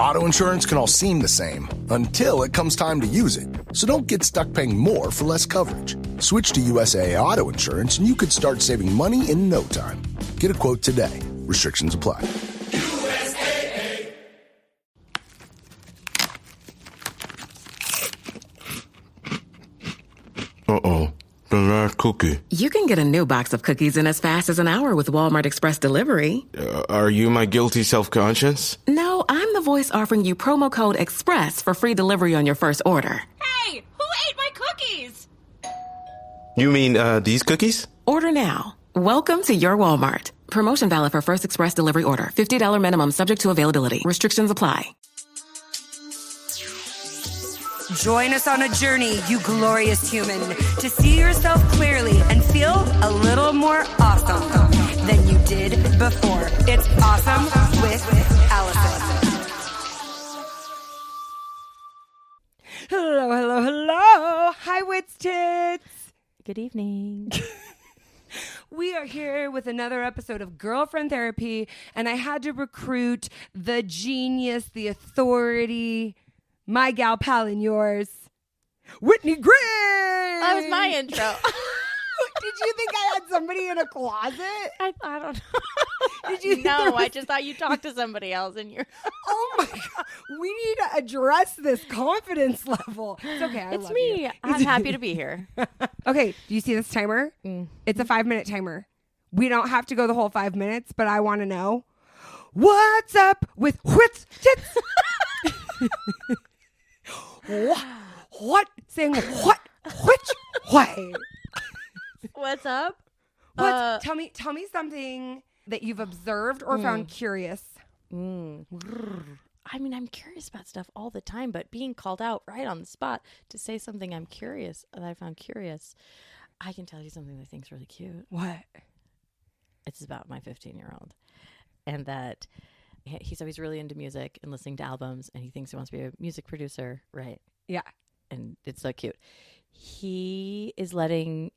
Auto insurance can all seem the same until it comes time to use it. So don't get stuck paying more for less coverage. Switch to USAA Auto Insurance and you could start saving money in no time. Get a quote today. Restrictions apply. USAA. Uh-oh. The last cookie. You can get a new box of cookies in as fast as an hour with Walmart Express Delivery. Are you my guilty self-conscience? No, I'm the voice offering you promo code EXPRESS for free delivery on your first order. Hey, who ate my cookies? You mean, these cookies? Order now. Welcome to your Walmart. Promotion valid for first express delivery order. $50 minimum subject to availability. Restrictions apply. Join us on a journey, you glorious human, to see yourself clearly and feel a little more awesome than you did before. It's Awesome with Alison. Hello, hello, hello. Hi, Wits Tits. Good evening. We are here with another episode of Girlfriend Therapy, and I had to recruit the genius, the authority, my gal pal and yours, Whitney Gray. That was my intro. Did you think I had somebody in a closet? I don't know. Did you? No, I just thought you talked to somebody else and you're. Oh my God. We need to address this confidence level. It's okay. I It's love me. you. I'm happy to be here. Okay. Do you see this timer? It's a 5-minute timer. We don't have to go the whole 5 minutes, but I want to know what's up with Whit's Tits. What? Saying what? Which way? What's up? Tell me something that you've observed or found curious. I mean, I'm curious about stuff all the time, but being called out right on the spot to say something that I found curious, I can tell you something that I think is really cute. What? It's about my 15-year-old, and that he's always really into music and listening to albums, and he thinks he wants to be a music producer, right? Yeah. And it's so cute. He is not letting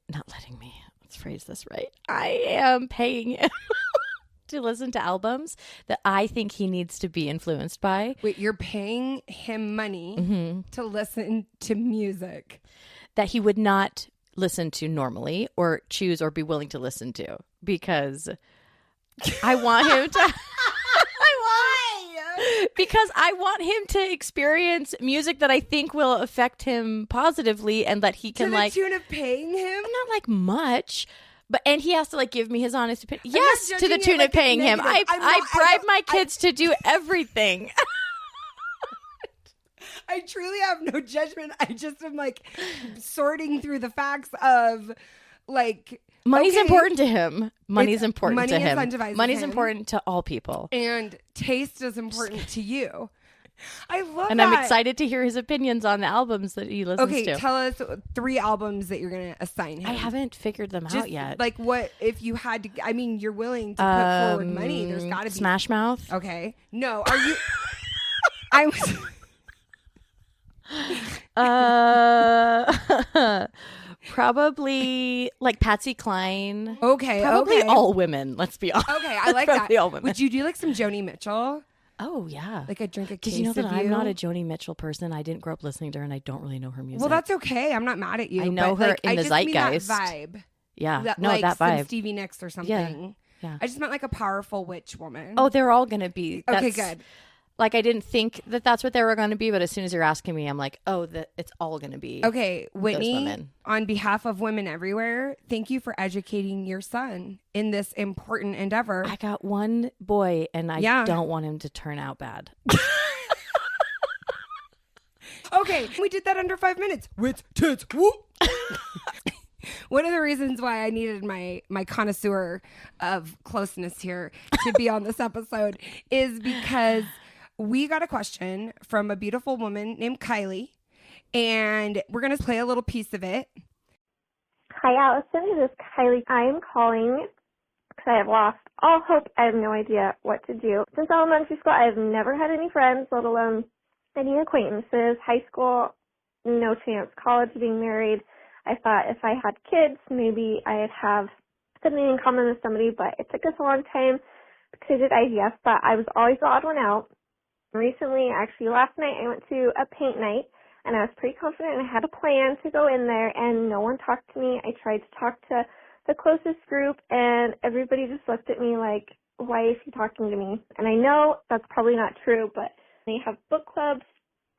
me, let's phrase this right. I am paying him to listen to albums that I think he needs to be influenced by. Wait, you're paying him money to listen to music that he would not listen to normally or choose or be willing to listen to, because I want him to... Because I want him to experience music that I think will affect him positively, and that he can to the tune of paying him. Not like much, and he has to give me his honest opinion. Yes, to the tune of paying him. I bribe my kids to do everything. I truly have no judgment. I just am sorting through the facts of money's important to him. Money's Money important to him. Money's him. important to all people. And taste is important to you. I love and that. I'm excited to hear his opinions on the albums that he listens to. Okay, tell us 3 albums that you're going to assign him. I haven't figured them out yet. What if you had to, you're willing to put forward money. There's got to be. Smash Mouth. Okay. No, are you? I was. Probably Patsy Cline. Okay. Probably all women. Let's be honest. Okay, I like Probably that. all women. Would you do some Joni Mitchell? Oh yeah. I drink a case Did you know that of I'm you? not a Joni Mitchell person? I didn't grow up listening to her, and I don't really know her music. Well, that's okay. I'm not mad at you. I know but, her in the zeitgeist. I just mean that vibe. Yeah. That that some vibe. Stevie Nicks or something. Yeah. I just meant a powerful witch woman. Oh, they're all gonna be. Okay, good. I didn't think that that's what they were going to be, but as soon as you're asking me, I'm like, oh, it's all going to be. Okay, Whitney, those women. On behalf of women everywhere, thank you for educating your son in this important endeavor. I got one boy, and I don't want him to turn out bad. Okay, we did that under 5 minutes. With tits, whoop. One of the reasons why I needed my connoisseur of closeness here to be on this episode is because we got a question from a beautiful woman named Kylie, and we're going to play a little piece of it. Hi, Allison. This is Kylie. I am calling because I have lost all hope. I have no idea what to do. Since elementary school, I have never had any friends, let alone any acquaintances. High school, no chance. College, being married. I thought if I had kids, maybe I'd have something in common with somebody, but it took us a long time because I did IVF, but I was always the odd one out. Recently, actually last night, I went to a paint night, and I was pretty confident and I had a plan to go in there, and no one talked to me. I tried to talk to the closest group, and everybody just looked at me like, why is he talking to me? And I know that's probably not true, but they have book clubs,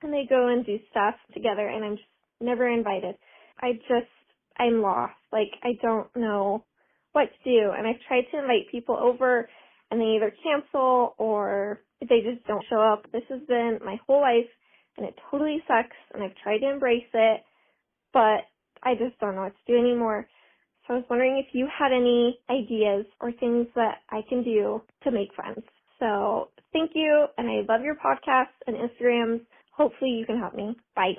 and they go and do stuff together, and I'm just never invited. I'm lost. Like, I don't know what to do, and I've tried to invite people over, and they either cancel or they just don't show up. This has been my whole life, and it totally sucks, and I've tried to embrace it, but I just don't know what to do anymore. So I was wondering if you had any ideas or things that I can do to make friends. So thank you, and I love your podcasts and Instagrams. Hopefully you can help me. Bye.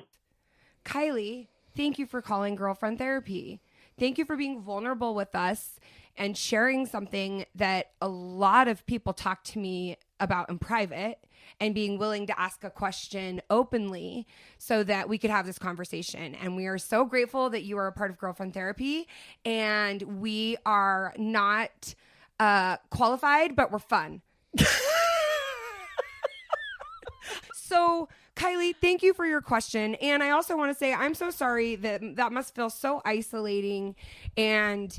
Kylie, thank you for calling Girlfriend Therapy. Thank you for being vulnerable with us and sharing something that a lot of people talk to me about in private, and being willing to ask a question openly so that we could have this conversation. And we are so grateful that you are a part of Girlfriend Therapy, and we are not qualified, but we're fun. So Kylie, thank you for your question. And I also want to say, I'm so sorry that must feel so isolating. And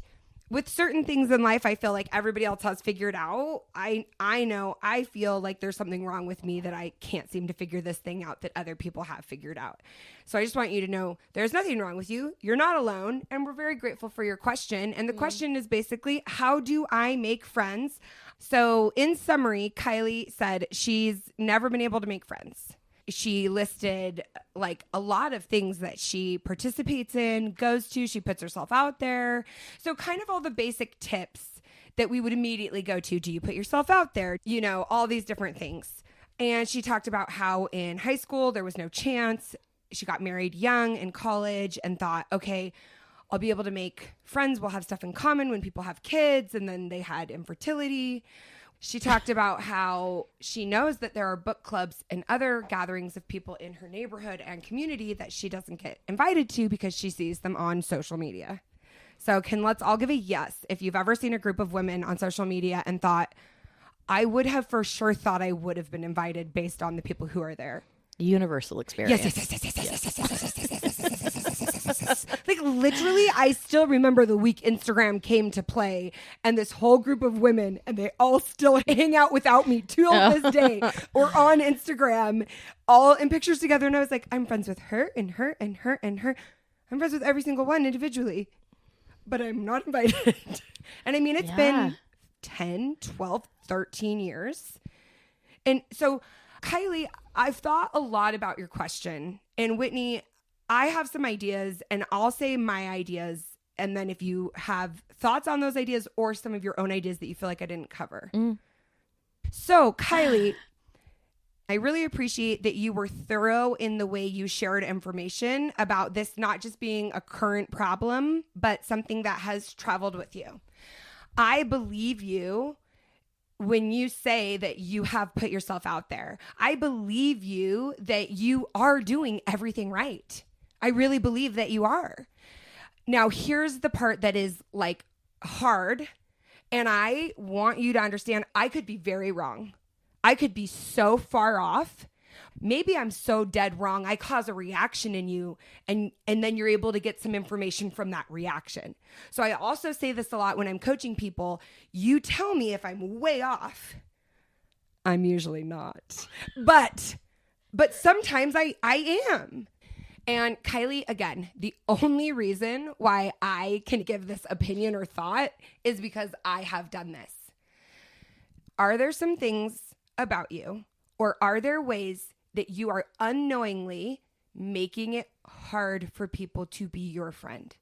with certain things in life, I feel like everybody else has figured out. I know I feel like there's something wrong with me, that I can't seem to figure this thing out that other people have figured out. So I just want you to know there's nothing wrong with you. You're not alone. And we're very grateful for your question. And the question is basically, how do I make friends? So in summary, Kylie said she's never been able to make friends. She listed like a lot of things that she participates in, goes to, she puts herself out there. So kind of all the basic tips that we would immediately go to. Do you put yourself out there? You know, all these different things. And she talked about how in high school there was no chance. She got married young in college and thought, okay, I'll be able to make friends. We'll have stuff in common when people have kids. And then they had infertility. She talked about how she knows that there are book clubs and other gatherings of people in her neighborhood and community that she doesn't get invited to because she sees them on social media. So let's all give a yes if you've ever seen a group of women on social media and thought, I would have for sure thought I would have been invited based on the people who are there. Universal experience. Yes. Like literally, I still remember the week Instagram came to play, and this whole group of women, and they all still hang out without me till this day, or on Instagram, all in pictures together. And I was like, I'm friends with her and her and her and her. I'm friends with every single one individually, but I'm not invited. And I mean, it's been 10, 12, 13 years. And so, Kylie, I've thought a lot about your question. And Whitney, I have some ideas, and I'll say my ideas. And then if you have thoughts on those ideas or some of your own ideas that you feel like I didn't cover. So, Kylie, I really appreciate that you were thorough in the way you shared information about this not just being a current problem, but something that has traveled with you. I believe you when you say that you have put yourself out there. I believe you that you are doing everything right. I really believe that you are. Now, here's the part that is like hard. And I want you to understand, I could be very wrong. I could be so far off. Maybe I'm so dead wrong. I cause a reaction in you, and then you're able to get some information from that reaction. So I also say this a lot when I'm coaching people. You tell me if I'm way off. I'm usually not. But sometimes I am. And Kylie, again, the only reason why I can give this opinion or thought is because I have done this. Are there some things about you, or are there ways that you are unknowingly making it hard for people to be your friend?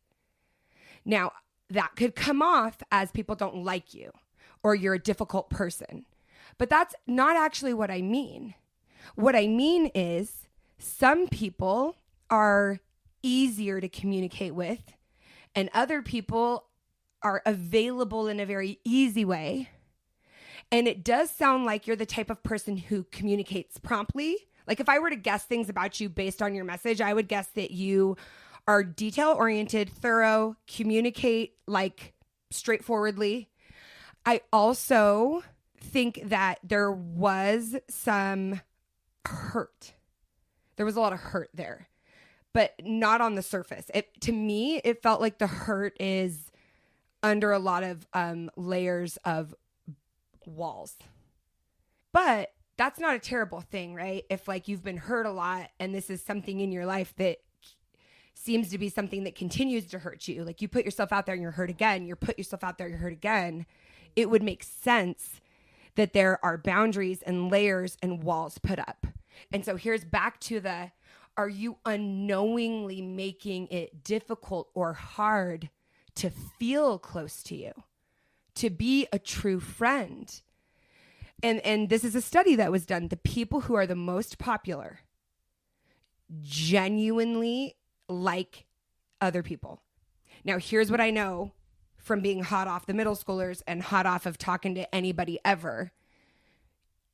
Now, that could come off as people don't like you or you're a difficult person, but that's not actually what I mean. What I mean is some people are easier to communicate with, and other people are available in a very easy way. And it does sound like you're the type of person who communicates promptly. Like if I were to guess things about you based on your message, I would guess that you are detail-oriented, thorough, communicate like straightforwardly. I also think that there was some hurt. There was a lot of hurt there, but not on the surface. To me, it felt like the hurt is under a lot of layers of walls. But that's not a terrible thing, right? If like you've been hurt a lot and this is something in your life that seems to be something that continues to hurt you, like you put yourself out there and you're hurt again, you put yourself out there, you're hurt again, it would make sense that there are boundaries and layers and walls put up. And so here's back to are you unknowingly making it difficult or hard to feel close to you, to be a true friend? And this is a study that was done. The people who are the most popular genuinely like other people. Now, here's what I know from being hot off the middle schoolers and hot off of talking to anybody ever.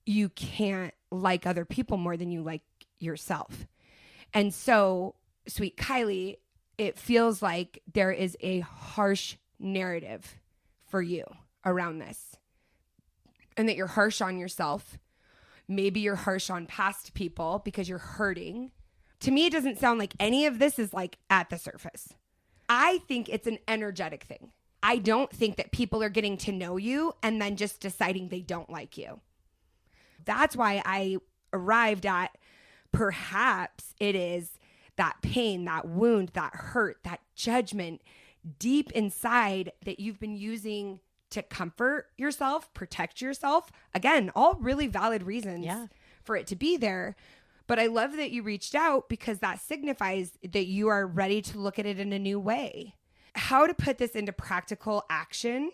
You can't like other people more than you like yourself. And so, sweet Kylie, it feels like there is a harsh narrative for you around this. And that you're harsh on yourself. Maybe you're harsh on past people because you're hurting. To me, it doesn't sound like any of this is like at the surface. I think it's an energetic thing. I don't think that people are getting to know you and then just deciding they don't like you. That's why I arrived at perhaps it is that pain, that wound, that hurt, that judgment deep inside that you've been using to comfort yourself, protect yourself. Again, all really valid reasons for it to be there. But I love that you reached out because that signifies that you are ready to look at it in a new way. How to put this into practical action?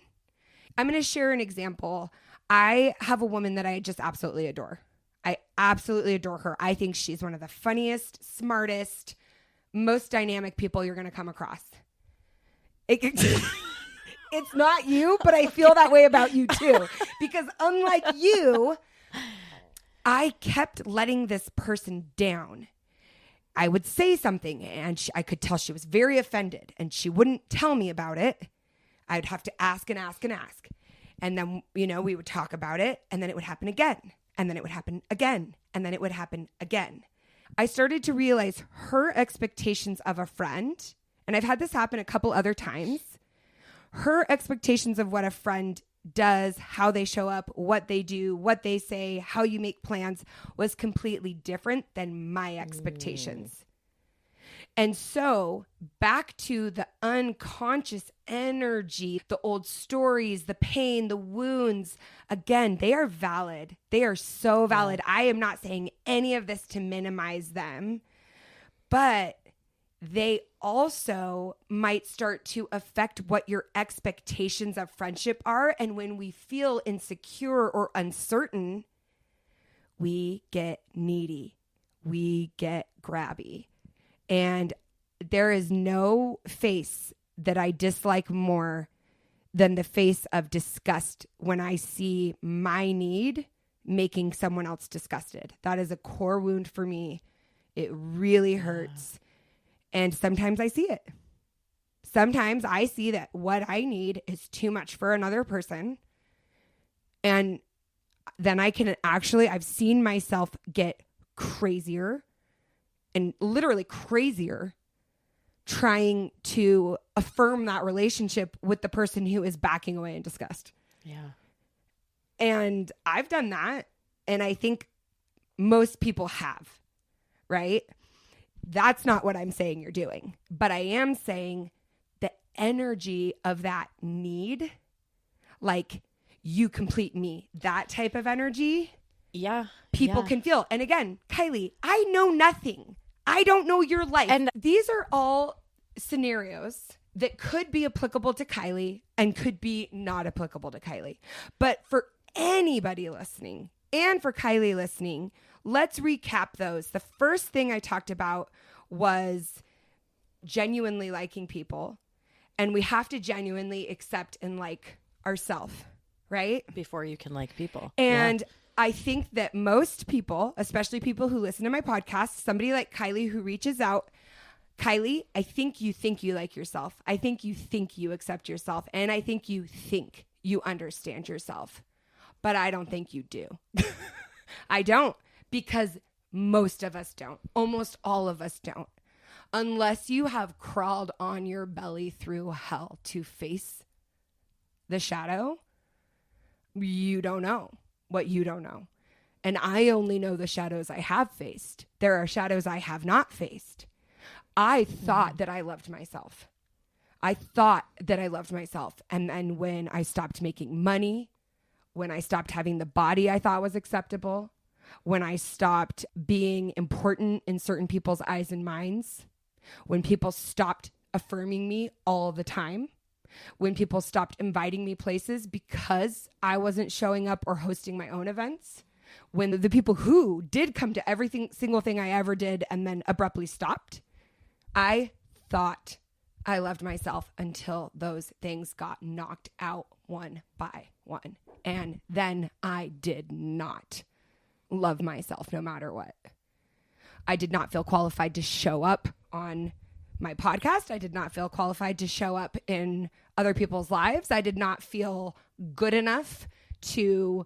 I'm going to share an example. I have a woman that I just absolutely adore. I absolutely adore her. I think she's one of the funniest, smartest, most dynamic people you're going to come across. It's not you, but I feel that way about you too. Because unlike you, I kept letting this person down. I would say something and I could tell she was very offended and she wouldn't tell me about it. I'd have to ask and ask and ask. And then, we would talk about it and then it would happen again. And then it would happen again. And then it would happen again. I started to realize her expectations of a friend, and I've had this happen a couple other times, her expectations of what a friend does, how they show up, what they do, what they say, how you make plans was completely different than my expectations. And so back to the unconscious energy, the old stories, the pain, the wounds, again, they are valid. They are so valid. I am not saying any of this to minimize them, but they also might start to affect what your expectations of friendship are. And when we feel insecure or uncertain, we get needy. We get grabby. And there is no face that I dislike more than the face of disgust when I see my need making someone else disgusted. That is a core wound for me. It really hurts. And sometimes I see it. Sometimes I see that what I need is too much for another person. And then I've seen myself get crazier and literally crazier trying to affirm that relationship with the person who is backing away in disgust. Yeah. And I've done that. And I think most people have, right? That's not what I'm saying you're doing. But I am saying the energy of that need, like you complete me, that type of energy. Yeah. People can feel. And again, Kylie, I know nothing. I don't know your life. And these are all scenarios that could be applicable to Kylie and could be not applicable to Kylie. But for anybody listening and for Kylie listening, let's recap those. The first thing I talked about was genuinely liking people. And we have to genuinely accept and like ourselves, right? Before you can like people. And I think that most people, especially people who listen to my podcast, somebody like Kylie who reaches out, Kylie, I think you like yourself. I think you accept yourself. And I think you understand yourself. But I don't think you do. I don't. Because Most of us don't. Almost all of us don't. Unless you have crawled on your belly through hell to face the shadow, you don't know what you don't know. And I only know the shadows I have faced. There are shadows I have not faced. I thought that I loved myself. I thought that I loved myself. And then when I stopped making money, when I stopped having the body I thought was acceptable, when I stopped being important in certain people's eyes and minds, when people stopped affirming me all the time, when people stopped inviting me places because I wasn't showing up or hosting my own events, when the people who did come to every single thing I ever did and then abruptly stopped, I thought I loved myself until those things got knocked out one by one. And then I did not love myself no matter what. I did not feel qualified to show up on my podcast. I did not feel qualified to show up in other people's lives. I did not feel good enough to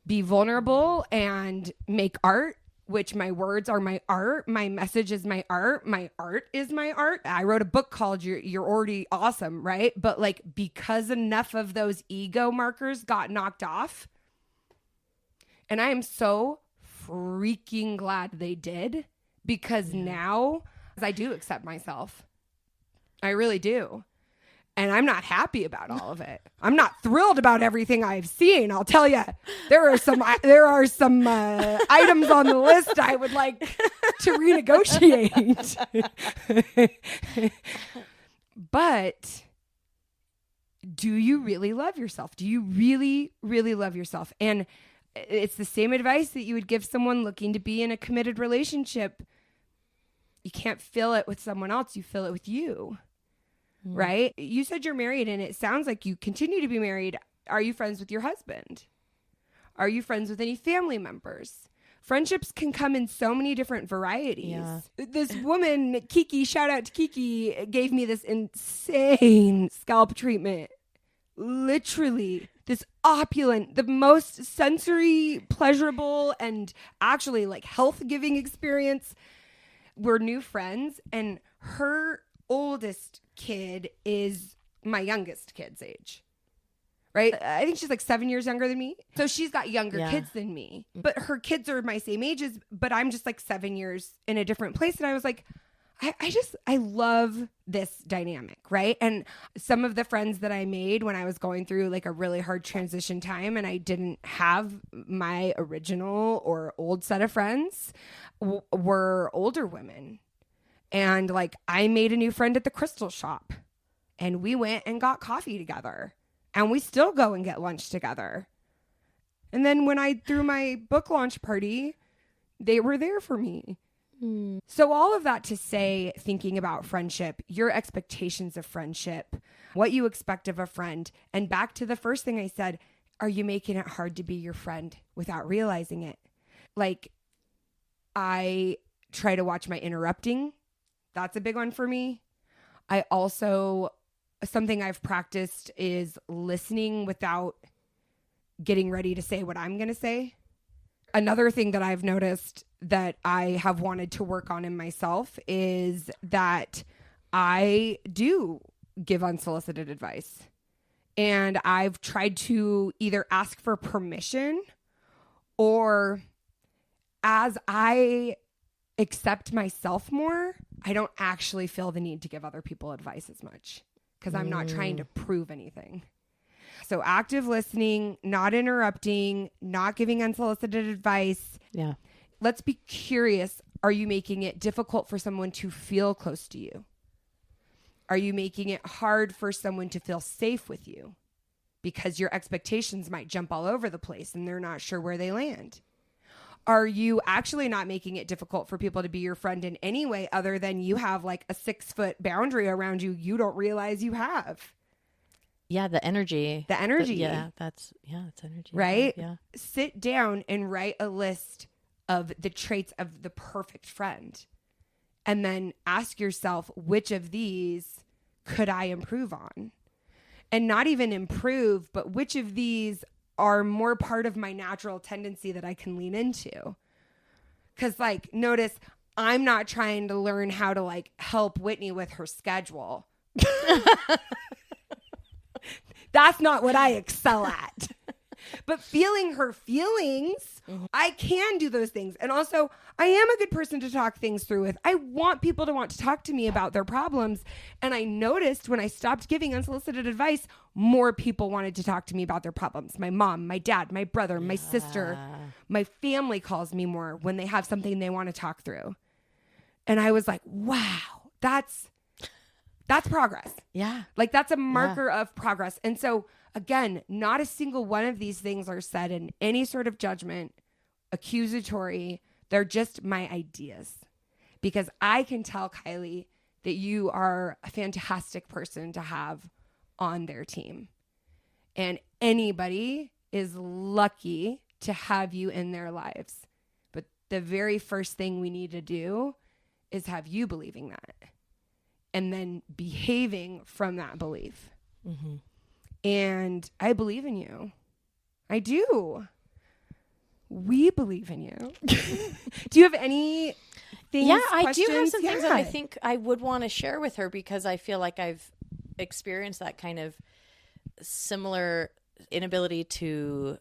be vulnerable and make art, which my words are my art. My message is my art. My art is my art. I wrote a book called You're Already Awesome, right? But like, because enough of those ego markers got knocked off, and I am so freaking glad they did, because now I do accept myself. I really do. And I'm not happy about all of it. I'm not thrilled about everything I've seen. I'll tell you, there are some items on the list I would like to renegotiate. But do you really love yourself? Do you really, really love yourself? And it's the same advice that you would give someone looking to be in a committed relationship. You can't fill it with someone else. You fill it with you. Right? You said you're married, and it sounds like you continue to be married. Are you friends with your husband? Are you friends with any family members? Friendships can come in so many different varieties. Yeah. This woman, Kiki, shout out to Kiki, gave me this insane scalp treatment. Literally, this opulent, the most sensory, pleasurable, and actually like health-giving experience. We're new friends, and her oldest kid is my youngest kid's age, right? I think she's like 7 years younger than me. So she's got younger kids than me, but her kids are my same ages, but I'm just like 7 years in a different place. And I was like, I love this dynamic, right? And some of the friends that I made when I was going through like a really hard transition time and I didn't have my original or old set of friends were older women. And like, I made a new friend at the crystal shop, and we went and got coffee together, and we still go and get lunch together. And then when I threw my book launch party, they were there for me. So all of that to say, thinking about friendship, your expectations of friendship, what you expect of a friend, and back to the first thing I said, are you making it hard to be your friend without realizing it? Like, I try to watch my interrupting. That's a big one for me. I also, something I've practiced is listening without getting ready to say what I'm going to say. Another thing that I've noticed that I have wanted to work on in myself is that I do give unsolicited advice. And I've tried to either ask for permission, or as I accept myself more, I don't actually feel the need to give other people advice as much because I'm not trying to prove anything. So active listening, not interrupting, not giving unsolicited advice. Yeah. Let's be curious. Are you making it difficult for someone to feel close to you? Are you making it hard for someone to feel safe with you? Because your expectations might jump all over the place and they're not sure where they land. Are you actually not making it difficult for people to be your friend in any way other than you have like a 6-foot boundary around you don't realize you have? Yeah, the energy. The energy. That's energy. Right? Yeah. Sit down and write a list of the traits of the perfect friend. And then ask yourself, which of these could I improve on? And not even improve, but which of these are more part of my natural tendency that I can lean into? Because, like, notice I'm not trying to learn how to, like, help Whitney with her schedule. That's not what I excel at. But feeling her feelings, I can do those things. And also, I am a good person to talk things through with. I want people to want to talk to me about their problems. And I noticed when I stopped giving unsolicited advice, more people wanted to talk to me about their problems. My mom, my dad, my brother, my sister, my family calls me more when they have something they want to talk through. And I was like, wow, that's progress. Yeah. Like, that's a marker of progress. And so, again, not a single one of these things are said in any sort of judgment, accusatory. They're just my ideas. Because I can tell Kylie that you are a fantastic person to have on their team. And anybody is lucky to have you in their lives. But the very first thing we need to do is have you believing that. And then behaving from that belief. Mm-hmm. And I believe in you. I do. We believe in you. Do you have any things? Yeah, I questions? do have some things that I think I would want to share with her, because I feel like I've experienced that kind of similar inability to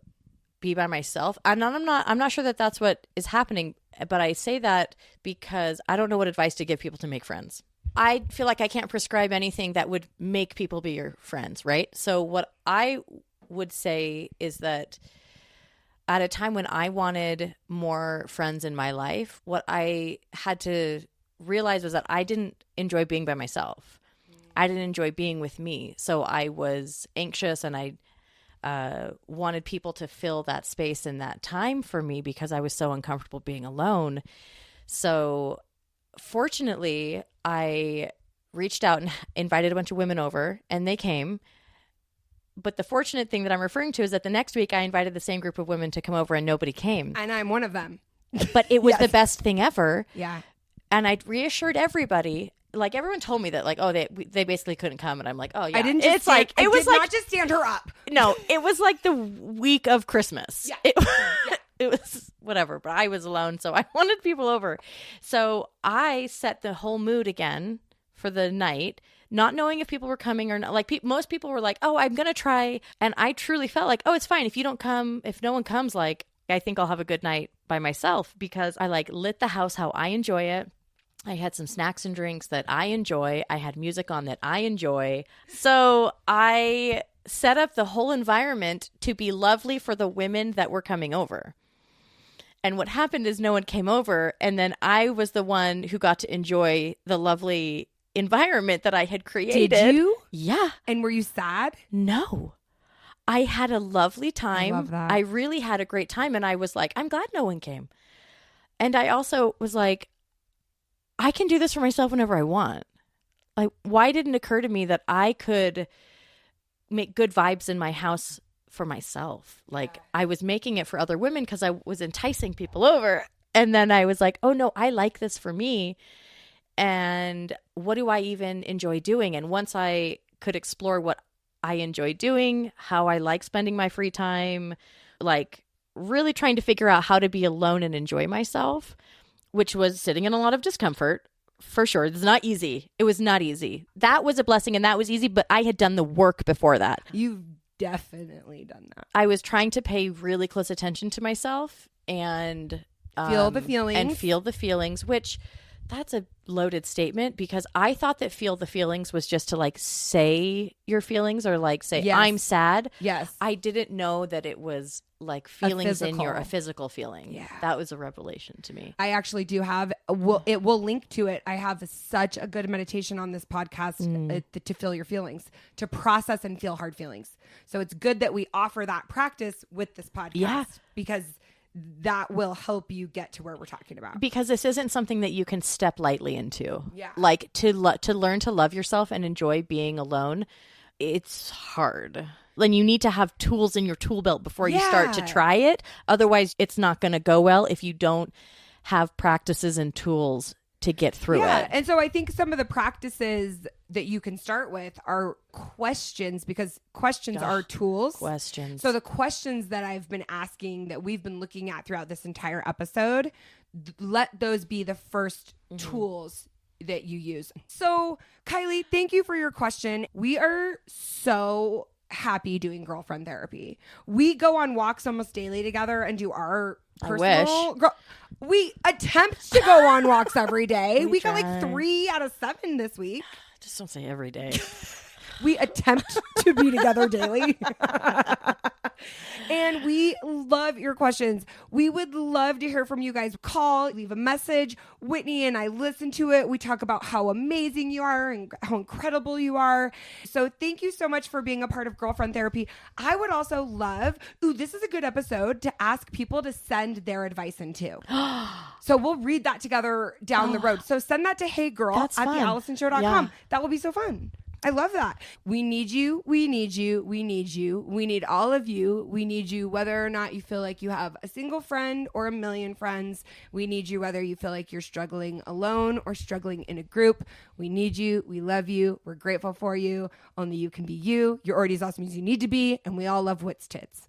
be by myself. I'm not sure that that's what is happening, but I say that because I don't know what advice to give people to make friends. I feel like I can't prescribe anything that would make people be your friends, right? So what I would say is that at a time when I wanted more friends in my life, what I had to realize was that I didn't enjoy being by myself. I didn't enjoy being with me. So I was anxious, and I wanted people to fill that space and that time for me because I was so uncomfortable being alone. So fortunately, I reached out and invited a bunch of women over, and they came. But the fortunate thing that I'm referring to is that the next week I invited the same group of women to come over, and nobody came. And I'm one of them. But it was the best thing ever. Yeah. And I reassured everybody. Like, everyone told me that, like, oh, they basically couldn't come, and I'm like, oh yeah. I didn't just it's like it was did like not just stand her up. No, it was like the week of Christmas. Yeah. It was whatever, but I was alone, so I wanted people over. So I set the whole mood again for the night, not knowing if people were coming or not. Like, most people were like, oh, I'm going to try. And I truly felt like, oh, it's fine. If you don't come, if no one comes, like, I think I'll have a good night by myself, because I like lit the house how I enjoy it. I had some snacks and drinks that I enjoy. I had music on that I enjoy. So I set up the whole environment to be lovely for the women that were coming over. And what happened is no one came over, and then I was the one who got to enjoy the lovely environment that I had created. Did you? Yeah. And were you sad? No. I had a lovely time. I love that. I really had a great time, and I was like, I'm glad no one came. And I also was like, I can do this for myself whenever I want. Like, why didn't it occur to me that I could make good vibes in my house for myself? Like, I was making it for other women because I was enticing people over. And then I was like, oh no, I like this for me. And what do I even enjoy doing? And once I could explore what I enjoy doing, how I like spending my free time, like really trying to figure out how to be alone and enjoy myself, which was sitting in a lot of discomfort, for sure. It's not easy. It was not easy. That was a blessing, and that was easy, but I had done the work before that. You've definitely done that. I was trying to pay really close attention to myself and feel the feelings. And feel the feelings, which that's a loaded statement, because I thought that feel the feelings was just to like say your feelings or like say, yes. I'm sad. Yes. I didn't know that it was like feelings in a physical feeling. Yeah. That was a revelation to me. I actually do have, it will link to it. I have such a good meditation on this podcast to feel your feelings, to process and feel hard feelings. So it's good that we offer that practice with this podcast, because that will help you get to where we're talking about. Because this isn't something that you can step lightly into. Yeah. Like to learn to love yourself and enjoy being alone, it's hard. And you need to have tools in your tool belt before you start to try it. Otherwise, it's not going to go well if you don't have practices and tools to get through it. And so I think some of the practices that you can start with are questions, because questions are tools. Questions. So the questions that I've been asking, that we've been looking at throughout this entire episode, let those be the first tools that you use. So, Kylie, thank you for your question. We are so happy doing girlfriend therapy. We go on walks almost daily together and do our personal. We attempt to go on walks every day. We got like 3 out of 7 this week. Just don't say every day. We attempt to be together daily. And we love your questions. We would love to hear from you guys. Call, leave a message. Whitney and I listen to it. We talk about how amazing you are and how incredible you are. So thank you so much for being a part of Girlfriend Therapy. I would also love, this is a good episode to ask people to send their advice into. So we'll read that together down the road. So send that to heygirl@thealisonshow.com. Yeah. That will be so fun. I love that. We need you. We need you. We need you. We need all of you. We need you whether or not you feel like you have a single friend or a million friends. We need you whether you feel like you're struggling alone or struggling in a group. We need you. We love you. We're grateful for you. Only you can be you. You're already as awesome as you need to be. And we all love Wits Tits.